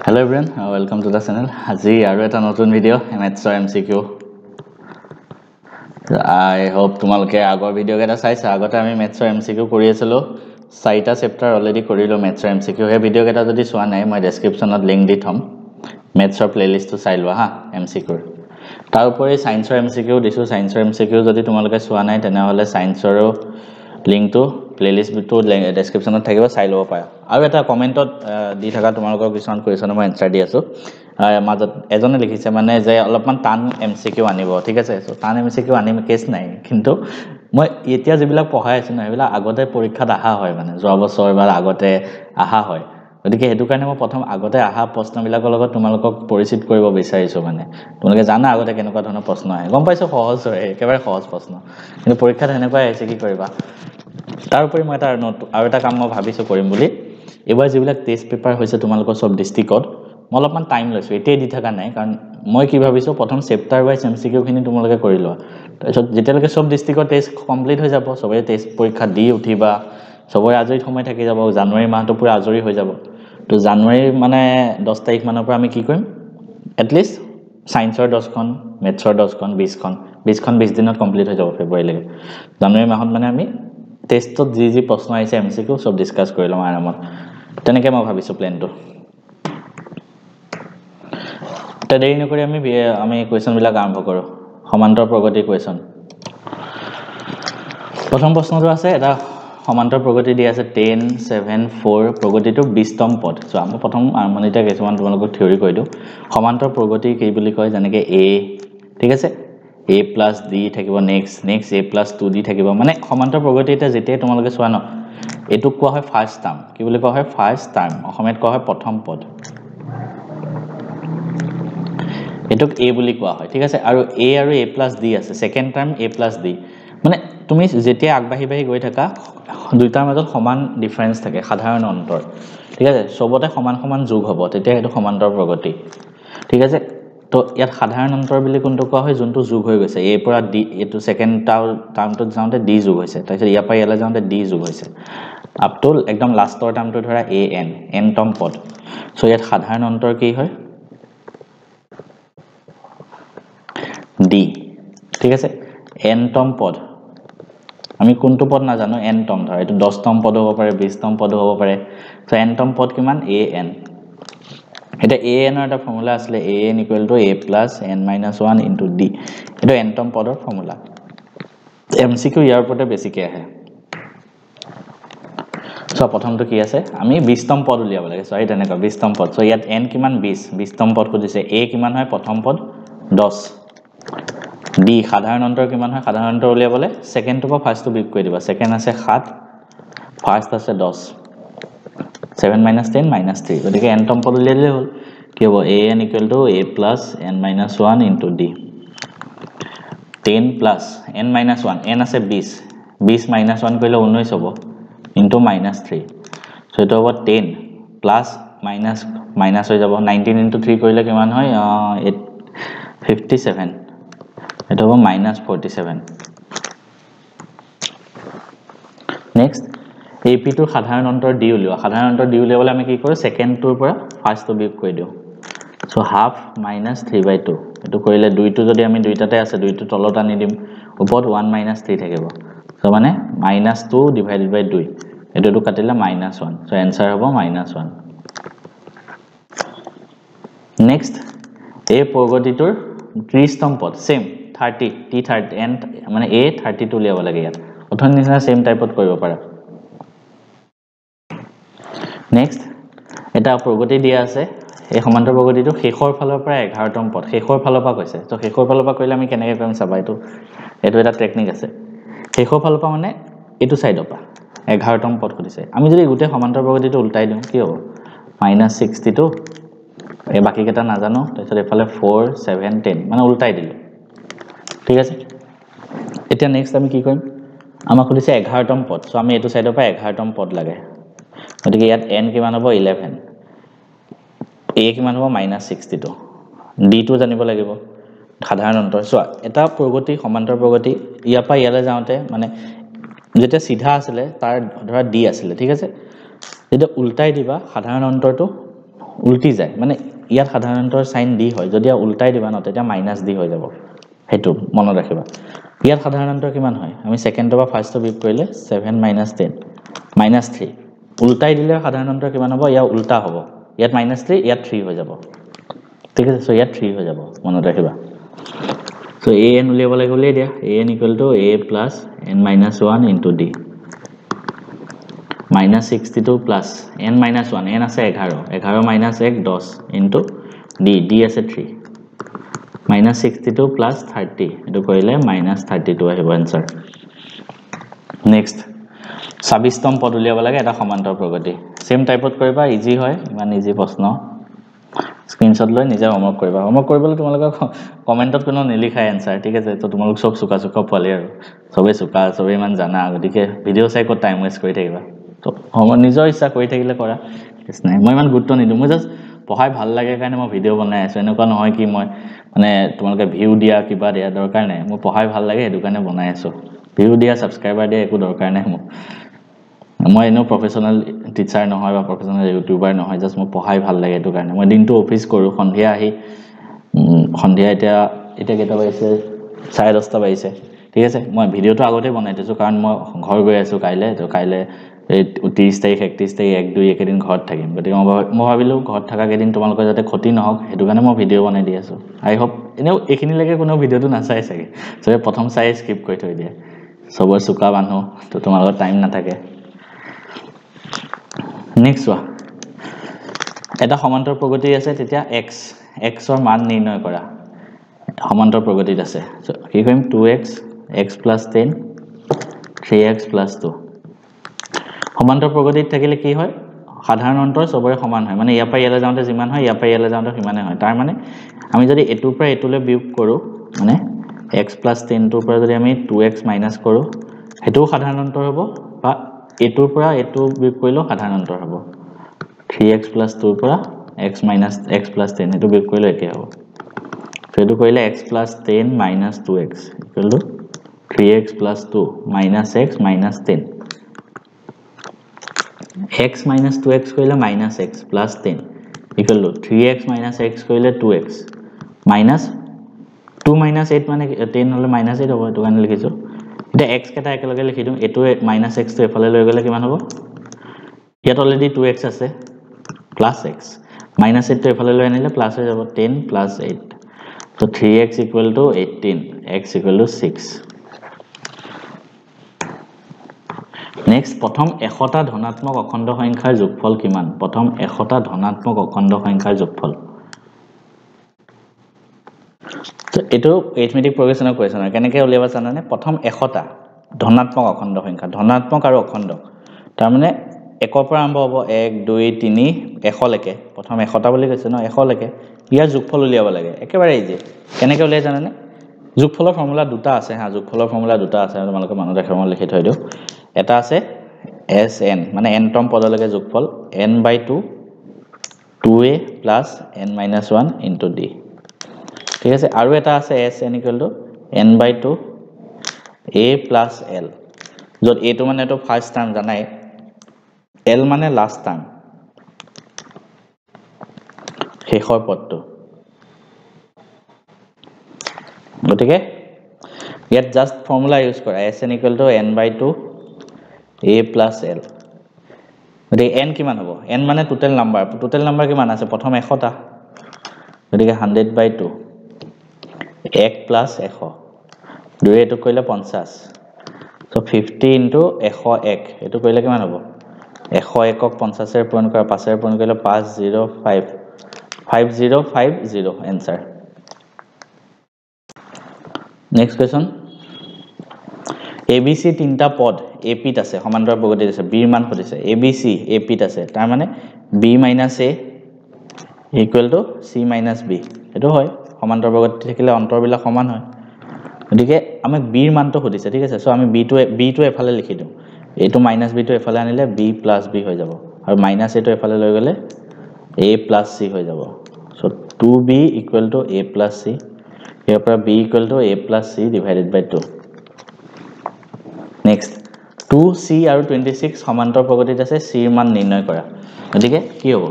Hello everyone, welcome to the channel. Aji aru eta notun video maths or MCQ. I hope তোমালোকে আগৰ video কেটা চাইছা আগতে আমি maths or MCQ কৰি আছিলো 6টা চেপ্টাৰ অলৰেডি কৰিলো maths or MCQ হে ভিডিও কেটা যদি চোৱা নাই মই ডেসক্ৰিপচনত লিংক দি থম maths or playlist তো চাই লোৱা হা MCQ তাৰ উপৰি science or MCQ দিছো science or MCQ যদি তোমালোকে চোৱা নাই তেনে হলে science or লিংক তো playlist to description থাকিব চাই লব পাৰা আৰু এটা কমেন্টত দি থাকা তোমালোকৰ কিছুমান কোৱেচন মই এনসাৰ দি আছো মাজত এজনে লিখিছে মানে যে অলপমান টান MCQ আনিব ঠিক আছে সো টান MCQ আনিম কেছ নাই কিন্তু মই এতিয়া যেবিলাক পঢ়াই আছো না এবিলা আগতে পৰীক্ষাত আহা হয় মানে যোৱা বছৰ বা আগতে আহা হয় গতিকে হেতু কাৰণে মই প্ৰথম আগতে আহা প্ৰশ্নবিলাকৰ লগত তোমালোকক পৰিচিত কৰিব বিচাৰিছো মানে তোমালোকে জানা আগতে কেনেকুৱা ধৰণৰ প্ৰশ্ন আহে গম পাইছো সহজ হয় একেবাৰে সহজ প্ৰশ্ন কিন্তু পৰীক্ষাত এনেকুৱা আহিছে কি কৰিবা তাৰ উপৰি মই এটা আৰু এটা কাম মই ভাবিছো কৰিম বুলি এবাৰ যেবিলাক টেষ্ট পেপাৰ হৈছে তোমালোকৰ সব ডিস্ট্ৰিক্টত মই অলপমান টাইম লৈছো এতিয়াই দি থাকা নাই কাৰণ মই কি ভাবিছো প্ৰথম চেপ্টাৰ ওয়াইজ MCQ খিনি তোমালোকে কৰি লোৱা তাৰপিছত যেতিয়ালৈকে সব ডিস্ট্ৰিক্টৰ টেষ্ট কমপ্লিট হৈ যাব সবে টেষ্ট পৰীক্ষা দি উঠিবা সবৰে আজৰি সময় থাকি যাব জানুৱাৰী মাহটো পুৰা আজৰি হৈ যাব তো জানুৱাৰী মানে 10 তাৰিখ মানৰ পৰা আমি কি কৰিম এট লিষ্ট সায়েন্সৰ 10 খন মেথছৰ 10 খন 20 খন 20 দিনত কমপ্লিট হৈ যাব ফেব্ৰুৱাৰী লৈকে জানুৱাৰী মাহত মানে আমি টেষ্টত যি প্ৰশ্ন আহিছে MCQ সব ডিসকাস কৰি লম আৰামত তেনেকৈ মই ভাবিছো প্ল্যানটো তে দেৰি নকৰি আমি কোৱেচন বিলাক আৰম্ভ কৰো সমান্তৰ প্ৰগতি কোৱেচন প্ৰথম প্ৰশ্নটো আছে এটা সমান্তৰ প্ৰগতি দি আছে 10 7 4 প্ৰগতিটো 20তম পদ সো আমি প্ৰথম আৰম্ভণিতে কিছুমান তোমালোকক থিওৰি কৈ দিও সমান্তৰ প্ৰগতি কি বুলি কয় যেনেকৈ a ঠিক আছে a plus d থাকিব next a plus 2d থাকিব মানে সমান্তৰ প্ৰগতি এটা যেতিয়াই তোমালোকে চোৱা ন এটো কোৱা হয় ফাৰ্স্ট টাৰ্ম কি বুলি কোৱা হয় ফাৰ্স্ট টাৰ্ম অসমীয়াত কোৱা হয় প্ৰথম পদ এটোক a বুলি কোৱা হয় ঠিক আছে আৰু a আৰু a plus d আছে second term a plus d মানে তুমি যেতিয়া আগবাঢ়ি গৈ থাকা দুইটাৰ মাজত সমান ডিফাৰেন্স থাকে সাধাৰণ অন্তৰ ঠিক আছে সবতে সমান যোগ হ'ব তেতিয়া এটো সমান্তৰ প্ৰগতি ঠিক আছে তো ইয়াত সাধাৰণ অন্তৰ বুলি কোনটো কোৱা হয় যোনটো যোগ হৈ গৈছে a পৰা d এটো সেকেন্ড টাৰ্মটো যাওঁতে d যোগ হৈছে তাৰপিছত ইয়াৰ পৰা ইয়ালৈ যাওঁতে d যোগ হৈছে আপ টু একদম লাষ্টৰ টাৰ্মটো ধৰা n তম পদ সো ইয়াত সাধাৰণ অন্তৰ কি হয় d ঠিক আছে n তম পদ আমি কোনটো পদ না জানো n তম ধৰা এটো 10 তম পদ হ'ব পাৰে 20 তম পদ হ'ব পাৰে সো n তম পদ কিমান an এটা an ৰ এটা ফৰ্মুলা আছে an = a + n - 1 * d এটো n তম পদৰ ফৰ্মুলা MCQ ইয়াৰ ওপৰতে বেছিকৈ আহে সো প্ৰথমটো কি আছে আমি 20 তম পদ উলিয়াব লাগে সৰি তেনেকা 20 তম পদ সো ইয়াত n কিমান 20 তম পদ কৈছে a কিমান হয় প্ৰথম পদ 10 d সাধাৰণ অন্তৰ কিমান হয় সাধাৰণ অন্তৰ উলিয়াবলে সেকেন্ড টু ফাৰ্স্ট টু বিয়োগ কৰি দিবা সেকেন্ড আছে 7 ফাৰ্স্ট আছে 10 7 - 10 - 3 গতিকে n তম পদ উলিয়ালে হ'ল কি হ'ব an = a + n - 1 * d 10 plus n minus 1 n আছে 20 20 minus 1 কৰিলে 19 হ'ব into minus 3 so এটা হ'ব 10 plus minus হৈ যাব 19 into 3 কৰিলে কিমান হয় 57 এটা হ'ব minus 47 next ap টো সাধাৰণ অন্তৰ d উলিওৱা সাধাৰণ অন্তৰ d উলিয়াবলৈ আমি কি কৰো সেকেন্ড টুৰ পৰা ফাৰ্স্ট টু বিয়োগ কৰি দিও so half minus 3/2 এটো কৰিলে 2 টো যদি আমি দুইটাতে আছে 2 টো তলত আনি দিম ওপৰত 1 minus 3 থাকিব so মানে -2 / 2 এটো কাটিলে -1 so आंसर হ'ব -1 next a প্ৰগতিটোৰ 30 তম পদ সেম 30 t30 n মানে a 32 উলিয়াব লাগে ইয়াত প্ৰথম নিচিনা সেম টাইপত কৰিব পাৰা next এটা প্ৰগতি দিয়া আছে এই সমান্তৰ প্ৰগতিটো শেষৰ ফালৰ পৰা 11 তম পদ শেষৰ ফালৰ পৰা কৈছে তো শেষৰ ফালৰ পৰা কৰিলে আমি কেনেকৈ কৰিম চাবা এটো এটা টেকনিক আছে শেষৰ ফালৰ পৰা মানে এটো সাইডৰ পৰা 11 তম পদ কৈছে আমি যদি গুটে সমান্তৰ প্ৰগতিটো উল্টাই দিও কি হ'ব -62 এই বাকি কেটা না জানো তাৰপিছত এফালে 4 7 10 মানে উল্টাই দিলো ঠিক আছে এতিয়া নেক্সট আমি কি কৰিম আমাক কৈছে 11 তম পদ সো আমি এটো সাইডৰ পৰা 11 তম পদ লাগে গতিকে ইয়াত n কিমান হ'ব 11 a কিমান হ'ব -62 d টো জানিব লাগিব সাধাৰণ অন্তৰ সো এটা প্ৰগতি সমান্তৰ প্ৰগতি ইয়াৰ পৰা ইয়ালৈ যাওঁতে মানে যেটা সিধা আছিল তাৰ ধৰা d আছিল ঠিক আছে যেটা উল্টাই দিবা সাধাৰণ অন্তৰটো উল্টি যায় মানে ইয়াত সাধাৰণতৰ সাইন d হয় যদি উল্টাই দিবা ন তেতিয়া -d হৈ যাব হেতু মনত ৰাখিবা ইয়াত সাধাৰণতৰ কিমান হয় আমি সেকেন্ডৰ পৰা ফাৰ্ষ্টৰ বিয়োগ কৰিলে 7 - 10 -3 উল্টাই দিলে সাধাৰণতৰ কিমান হ'ব ইয়া উল্টা হ'ব ইয়াত -3 ইয়াত 3 হৈ যাব ঠিক আছে সো ইয়াত 3 হৈ যাব মনত ৰাখিবা সো an উলিয়াব লাগে উলিয়াই দিয়া an = a + n - 1 * d -62 plus n - 1 n আছে 11 11 - 1 10 into d d আছে 3 -62 plus 30 এটো কৰিলে -32 আহিব आंसर নেক্সট 26 তম পদ উলিয়াব লাগে এটা সমান্তৰ প্ৰগতি সেম টাইপত কৰিবা ইজি হয় ইমান ইজি প্ৰশ্ন স্ক্ৰিনশ্বট লৈ নিজে হোমৱৰ্ক কৰিবা হোমৱৰ্ক কৰিবলৈ তোমালোকক কমেন্টত কোনো নিলিখাই आंसर ঠিক আছে তো তোমালোক সব সুকা সুকা পালে আৰু সবে সুকা সবে ইমান জানা গতিকে ভিডিও চাই কো টাইম ওয়েষ্ট কৰি থাকিবা তো হোমৱৰ্ক নিজৰ ইচ্ছা কৰি থাকিলে কৰা কিছু নাই মই ইমান গুৰুত্ব নিদিওঁ মই জাস্ট পঢ়াই ভাল লাগে কাৰণে মই ভিডিও বনাই আছো এনেকুৱা নহয় কি মই মানে তোমালোকে ভিউ দিয়া কিবা দিয়া দৰকাৰ নাই মই পঢ়াই ভাল লাগে এটো কাৰণে বনাই আছো ভিউ দিয়া সাবস্ক্ৰাইবাৰ দিয়া একো দৰকাৰ নাই মই এনো প্ৰফেশনাল টিচাৰ নহয় বা প্ৰফেশনাল ইউটিউবাৰ নহয় জাস্ট মই পঢ়াই ভাল লাগে এটো কাৰণে মই দিনটো অফিস কৰো সন্ধিয়া আহি সন্ধিয়া এটা কেটা বাইছে 10:30 বাইছে ঠিক আছে মই ভিডিওটো আগতে বনাই দিছো কাৰণ মই ঘৰ গৈ আছো কাইলে তো কাইলে 30 তাৰিখ 31 তাৰিখ 1 2 একেদিন ঘৰত থাকিম গতিকে মই ভাবিলো ঘৰত থাকা কেদিন তোমালোকৰ যাতে ক্ষতি নহওক হেতু কাৰণে মই ভিডিও বনাই দি আছো আই হোপ এনেও এখিনি লাগে কোনো ভিডিওটো নাচাই চাগে সবে প্ৰথম চাই স্কিপ কৰি থৈ দিয়ে সবৰ সুকা মানুহ তো তোমালোকৰ টাইম নাথাকে নেক্সট ওয়া এটা সমান্তৰ প্ৰগতি আছে তেতিয়া x ৰ মান নিৰ্ণয় কৰা সমান্তৰ প্ৰগতিত আছে কি কৰিম 2x x + 10 3x + 2 সমান্তৰ প্ৰগতিত থাকিলে কি হয় সাধাৰণ অন্তৰ সবৰে সমান হয় মানে ইয়াৰ পৰা ইয়ালৈ যাওঁতে যিমান হয় ইয়াৰ পৰা ইয়ালৈ যাওঁতে সিমানে হয় তাৰ মানে আমি যদি এটোৰ পৰা এটোলৈ বিয়োগ কৰো মানে x + 10 টোৰ পৰা যদি আমি 2x মাইনাস কৰো হেতু সাধাৰণ অন্তৰ হ'ব বা এটোৰ পৰা এটো বিয়োগ কৰিলে সাধাৰণ অন্তৰ হ'ব 3x + 2 ৰ পৰা x - x + 10 এটো বিয়োগ কৰিলে একে হ'ব সেটো কৰিলে x + 10 - 2x = 3x + 2 - x - 10 x - 2x কৰিলে -x + 10 = 3x - x কৰিলে 2x minus 2 - 8 মানে 10 হলে -8 হ'ব এটো কাৰণে লিখিছো এটা x কেটা একেলগে লিখি দিম এটো -x টো এফালে লৈ গলে কিমান হ'ব ইয়াত অলৰেডি 2x আছে plus x minus 8 টো এফালে লৈ আনিলে প্লাস হৈ যাব 10 plus 8 so 3x = 18 x = 6 next প্ৰথম 100টা ধনাত্মক অখণ্ড সংখ্যাৰ যোগফল কিমান প্ৰথম 100টা ধনাত্মক অখণ্ড সংখ্যাৰ যোগফল তো এটো এৰিথমেটিক প্ৰগ্ৰেছনৰ কোৱেশ্চন কেনেকৈ উলিয়াবা জানানে প্ৰথম 100টা ধনাত্মক অখণ্ড সংখ্যা ধনাত্মক আৰু অখণ্ড তাৰ মানে একৰ পৰা আৰম্ভ হ'ব 1 2 3 100 লৈকে প্ৰথম 100টা বুলি কৈছে ন 100 লৈকে ইয়াৰ যোগফল উলিয়াব লাগে একেবাৰে ইজি কেনেকৈ উলিয়াই জানানে যোগফলৰ ফৰ্মুলা দুটা আছে হা যোগফলৰ ফৰ্মুলা দুটা আছে তোমালোকে মনত ৰাখিব লিখি থৈ দিও এটা আছে sn মানে n তম পদলৈকে যোগফল n/2 2a + n - 1 * d ঠিক আছে আৰু এটা আছে sn = n/2 a + l যত a টো মানে তো ফার্স্ট টার্ম জানাই l মানে লাস্ট টার্ম শেষৰ পদটো গতিকে ইয়াত জাস্ট ফৰ্মুলা ইউজ কৰা sn = n/2 a + l গতিকে n কিমান হ'ব n মানে টোটাল নাম্বাৰ কিমান আছে প্ৰথম 100টা গতিকে 100/2 1 + 100 2 এটো কৰিলে 50 so 50 * 101 এটো কৰিলে কিমান হ'ব 101ক 50 এৰ পূৰণ কৰা 5 এৰ পূৰণ কৰিলে 505 5050 आंसर नेक्स्ट क्वेश्चन ABC তিনটা পদ AP ত আছে সমান্তৰ প্ৰগতিত আছে B ৰ মান সুধিছে ABC AP ত আছে তাৰ মানে B - A = C - B এটো হয় সমান্তৰ প্ৰগতিত থাকিলে অন্তৰবিলাক সমান হয় গতিকে আমাক B ৰ মানটো সুধিছে ঠিক আছে সো আমি B টো এফালে লিখি দিও এটো - B টো এফালে আনিলে B + B হৈ যাব আৰু - A টো এফালে লৈ গলে A + C হৈ যাব so 2B = A + C ইয়াৰ পৰা B = A + C / 2 next 2C আৰু 26 সমান্তৰ প্ৰগতিত আছে C ৰ মান নিৰ্ণয় কৰা গতিকে কি হ'ব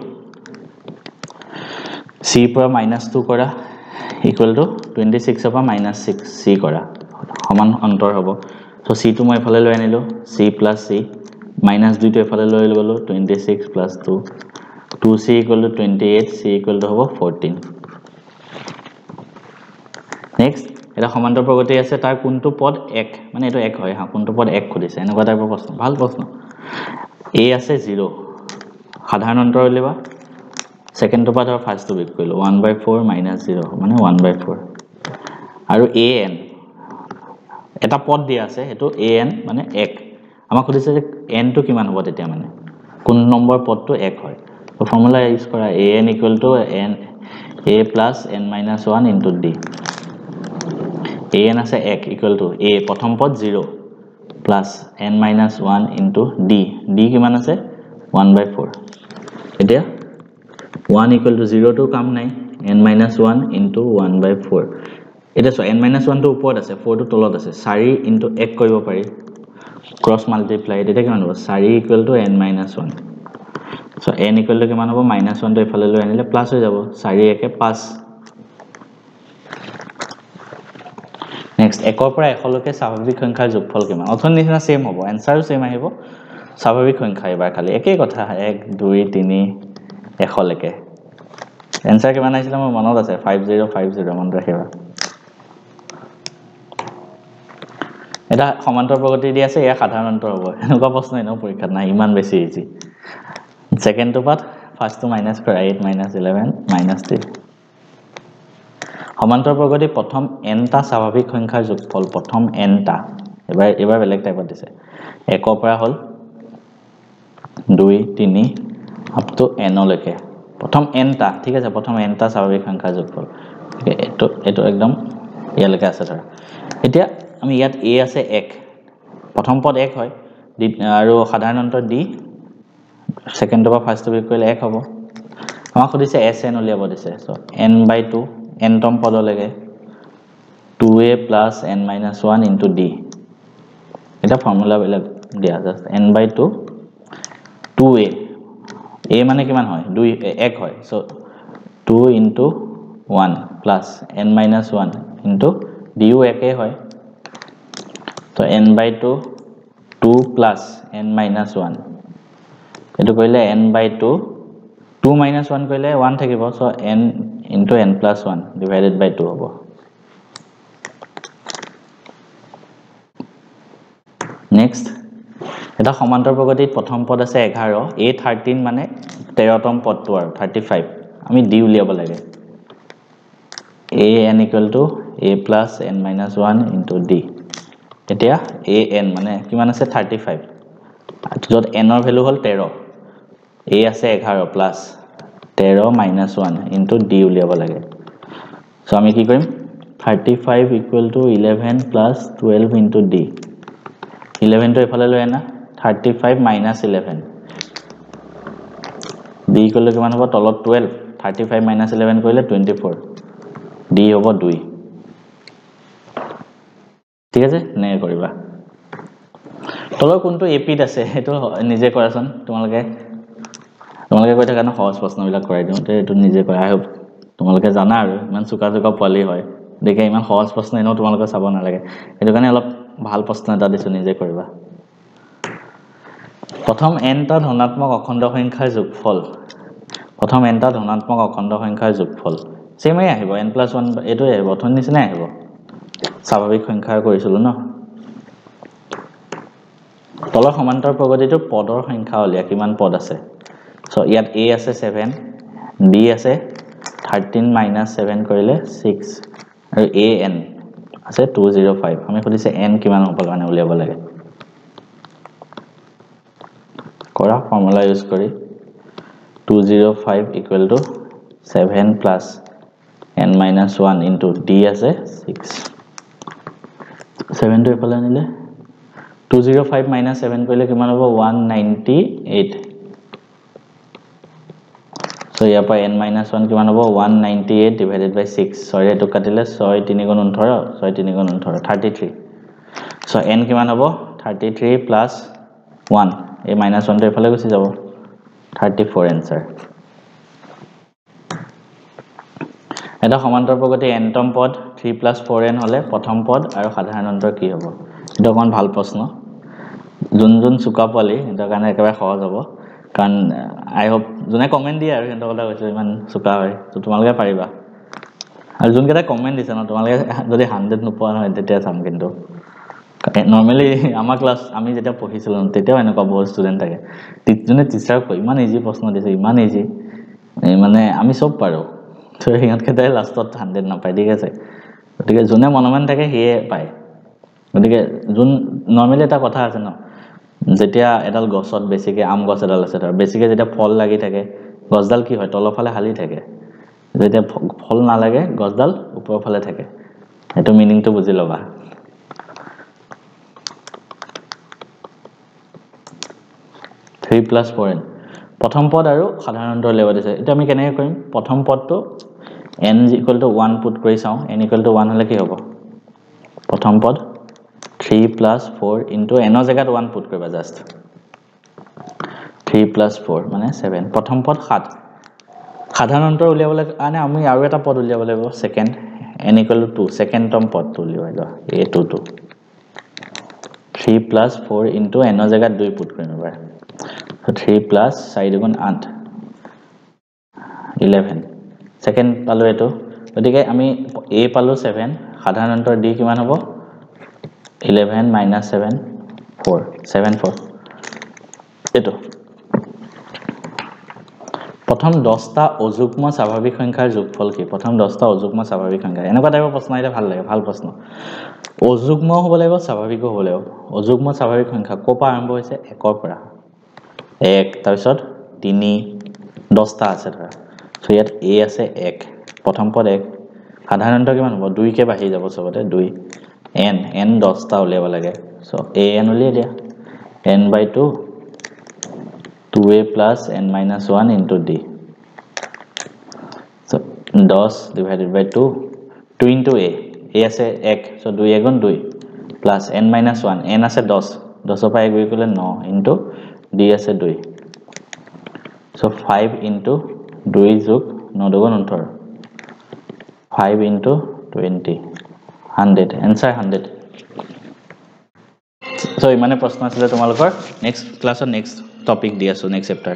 c পৰা -2 কৰা ইকুৱেল টু 26 পৰা -6 c কৰা সমান অন্তৰ হ'ব সো c টো মই এফালে লৈ আনিলো c plus c -2 টো এফালে লৈ গলো 26 plus 2 2c equal to 28 c equal to হ'ব 14 নেক্সট এটা সমান্তৰ প্ৰগতি আছে তাৰ কোনটো পদ 1 মানে এটো 1 হয় হা কোনটো পদ 1 খুদিছে এনেকুৱা টাইপৰ প্ৰশ্ন ভাল প্ৰশ্ন a আছে 0 সাধাৰণ অন্তৰ উলিবা সেকেন্ড টো পদ আৰু ফাৰ্স্ট টো বিক কৰিলো 1/4 -0 মানে 1/4 আৰু an এটা পদ দিয়া আছে হেতু an মানে 1 আমাক খুদিছে যে n টো কিমান হ'ব তেতিয়া মানে কোন নম্বৰ পদটো 1 হয় তো ফৰ্মুলা ইউজ কৰা an equal to n a plus n minus 1 into d an আছে 1 equal to a প্ৰথম পদ 0 plus n minus 1 into d d কিমান আছে 1/4 এতিয়া 1 equal to 0 to কাম নাই n minus 1 into 1/4 এটা সো n minus 1 টো ওপৰত আছে 4 টো তলত আছে 4 into 1 কৰিব পাৰি ক্ৰস মাল্টিপ্লাই এটা কিমান হ'ব 4 equal to n minus 1 so n equal to কিমান হ'ব -1 টো এফালে লৈ আনিলে প্লাস হৈ যাব 4 1 5 নেক্সট 1 ৰ পৰা 1 লৈকে স্বাভাৱিক সংখ্যাৰ যোগফল কিমান অথন নিচিনা সেম হ'ব আনসাৰো সেম আহিব স্বাভাৱিক সংখ্যা এবাৰ খালি একেই কথা 1 2 3 1 লৈকে আনসাৰ কিমান আহিছিল মোৰ মনত আছে 5050 মনত ৰাখিবা এটা সমান্তৰ প্ৰগতি দি আছে ইয়া সাধাৰণ অন্তৰ হ'ব এনেকুৱা প্ৰশ্ন এনেও পৰীক্ষাত নাই ইমান বেছি ইজি সেকেন্ড টো পাত ফাৰ্স্ট টো মাইনাস কৰা 8 -11 -3 সমান্তৰ প্ৰগতি প্ৰথম n টা স্বাভাৱিক সংখ্যাৰ যোগফল প্ৰথম n টা এবাৰ বেলেগ টাইপত দিছে 1 ৰ পৰা হল 2 3 আপ টু n লৈকে প্ৰথম n টা ঠিক আছে প্ৰথম n টা স্বাভাৱিক সংখ্যাৰ যোগফল এটো একদম ইয়ালৈকে আছে ধৰা এতিয়া আমি ইয়াত a আছে 1 প্ৰথম পদ 1 হয় আৰু সাধাৰণ অন্তৰ d সেকেন্ড টো বা ফাৰ্স্ট টো বিক কৰিলে 1 হ'ব আমাক খুদিছে sn উলিয়াব দিছে সো n/2 n তম পদলৈকে 2a plus n minus 1 into d এটা ফৰ্মুলা বেলেগ দিয়া জাস্ট n/2 2a a মানে কিমান হয় 2 1 হয় so 2 into 1 plus n minus 1 into d ও একে হয় তো n/2 2 plus n minus 1 এটো কইলে n/2 2 minus 1 কইলে 1 থাকিব so n into n plus 1 divided by 2 হ'ব নেক্সট এটা সমান্তৰ প্ৰগতিত প্ৰথম পদ আছে 11 a 13 মানে 13 তম পদটো আৰু 35 আমি d উলিয়াব লাগে a n equal to a plus n minus 1 into d এতিয়া a n মানে কিমান আছে 35 যত n ৰ ভ্যালু হল 13 a আছে 11 plus 13 minus 1 into d উলিয়াব লাগে সো আমি কি কৰিম 35 equal to 11 plus 12 into d 11 টো এফালে লৈ আনা 35 minus 11 d equal to কিমান হ'ব তলত 12 35 minus 11 কৰিলে 24 d হ'ব 2 ঠিক আছে নে কৰিবা তলৰ কোনটো এপিত আছে এটো নিজে কৰাচোন তোমালোকে কৈ থাকা না সহজ প্ৰশ্নবিলাক কৰাই দিও এটো নিজে কৰা আই হোপ তোমালোকে জানা আৰু ইমান চুকা পোৱালি হয় দেখে ইমান সহজ প্ৰশ্ন এনেও তোমালোকে চাব নালাগে এটো কাৰণে অলপ ভাল প্ৰশ্ন এটা দিছো নিজে কৰিবা প্ৰথম n টা ধনাত্মক অখণ্ড সংখ্যাৰ যোগফল প্ৰথম n টা ধনাত্মক অখণ্ড সংখ্যাৰ যোগফল সেমই আহিব n+1 এটো আহিব অথন নিচিনা আহিব স্বাভাৱিক সংখ্যা কৰিছিল ন তলৰ সমান্তৰ প্ৰগতিটো পদৰ সংখ্যা উলিয়া কিমান পদ আছে সো ইয়াত a আছে 7 d আছে 13 minus 7 কৰিলে 6 আৰু a n আছে 205 আমি খুদিছে n কিমান হ'ব কাৰণে উলিয়াব লাগে কৰা ফৰ্মুলা ইউজ কৰি 205 equal to 7 plus n minus 1 into d আছে 6 7 টো এফালে আনিলে 205 minus 7 কৰিলে কিমান হ'ব 198 সো ইয়াৰ পৰা n minus 1 কিমান হ'ব 198 divided by 6 সৰি এটো কাটিলে 6 3 গুণ 18 6 3 গুণ 18 33 সো n কিমান হ'ব 33 plus 1 এই minus 1 টো এফালে গুচি যাব 34 आंसर এটা সমান্তৰাল প্ৰগতি nতম পদ 3 + 4n হলে প্ৰথম পদ আৰু সাধাৰণ অন্তৰ কি হ'ব এটা কোন ভাল প্ৰশ্ন যোন চুকা পালি এটা কাৰণে একেবাৰে সহজ হ'ব কাৰণ আই হোপ যোনে কমেন্ট দিয়ে আৰু হেতৰ কথা কৈছো ইমান চুকা হয় তো তোমালোকে পাৰিবা আৰু যোন কেটা কমেন্ট দিছে ন তোমালোকে যদি 100 নোপোৱা নহয় তেতিয়া চাম কিন্তু নৰমালি আমাৰ ক্লাস আমি যেটা পঢ়িছিলো তেতিয়াও এনেকুৱা বহুত ষ্টুডেন্ট থাকে যোনে টিচাৰ কই ইমান ইজি প্ৰশ্ন দিছে ইমান ইজি মানে আমি সব পাৰো তো হিহঁত কেটাই লাষ্টত 100 নাপায় ঠিক আছে গতিকে যোনে মনমান থাকে হিয়ে পায় গতিকে যোন নরমালি এটা কথা আছে ন যেতিয়া এডাল গছত বেছিকে আম গছ এডাল আছে তাৰ বেছিকে যেতিয়া ফল লাগি থাকে গছডাল কি হয় তলফালে হালি থাকে যেতিয়া ফল না লাগে গছডাল ওপৰৰ ফালে থাকে এটো মিনিংটো বুজি লবা Three plus 4n প্ৰথম পদ আৰু সাধাৰণ অন্তৰ উলিয়াব দিছে এটা আমি কেনেকৈ কৰিম প্ৰথম পদটো n = 1 পুট কৰি চাও n = 1 হলে কি হ'ব প্ৰথম পদ 3 + 4 * n ৰ জায়গাত 1 পুট কৰিবা জাস্ট 3 + 4 মানে 7 প্ৰথম পদ 7 সাধাৰণ অন্তৰ উলিয়াবলৈ কাৰণে আমি আৰু এটা পদ উলিয়াব লাগিব সেকেন্ড n = 2 সেকেন্ডতম পদটো উলিয়াই লোৱা a2 3 + 4 * n ৰ জায়গাত 2 পুট কৰিম এবাৰ So 3 plus 4 দুগুণ 8 11 সেকেন্ড পালো এটো গতিকে আমি a পালো 7 সাধাৰণ অন্তৰ d কিমান হ'ব 11 - 7 4 7 4 এটো প্ৰথম 10টা অযুগ্ম স্বাভাৱিক সংখ্যাৰ যোগফল কি প্ৰথম 10টা অযুগ্ম স্বাভাৱিক সংখ্যা এনেকুৱা টাইপৰ প্ৰশ্ন এটা ভাল লাগে ভাল প্ৰশ্ন অযুগ্ম হ'ব লাগিব স্বাভাৱিকো হ'ব লাগিব অযুগ্ম স্বাভাৱিক সংখ্যা কোপা আৰম্ভ হৈছে 1 ৰ পৰা 1 তাৰপিছত 3 10টা আছে ধৰা সো ইয়াত a আছে 1 প্ৰথম পদ 1 সাধাৰণ অন্তৰ কিমান হ'ব 2 কে বাঢ়ি যাব সবতে 2 n 10টা উলিয়াব লাগে সো an উলিয়াই দিয়া n/2 2a + n - 1 into d so 10 divided by 2 2 into a আছে 1 so 2 * 2 plus n - 1 n আছে 10 10 পৰা 1 গৈ গলে 9 into d আছে 2 so 5 into 2 যোগ 9 দুগুণ 18 5 into 20 100 answer 100 so ইমানে প্ৰশ্ন আছিল তোমালোকৰ নেক্সট ক্লাছত নেক্সট টপিক দি আছো নেক্সট চেপ্টাৰ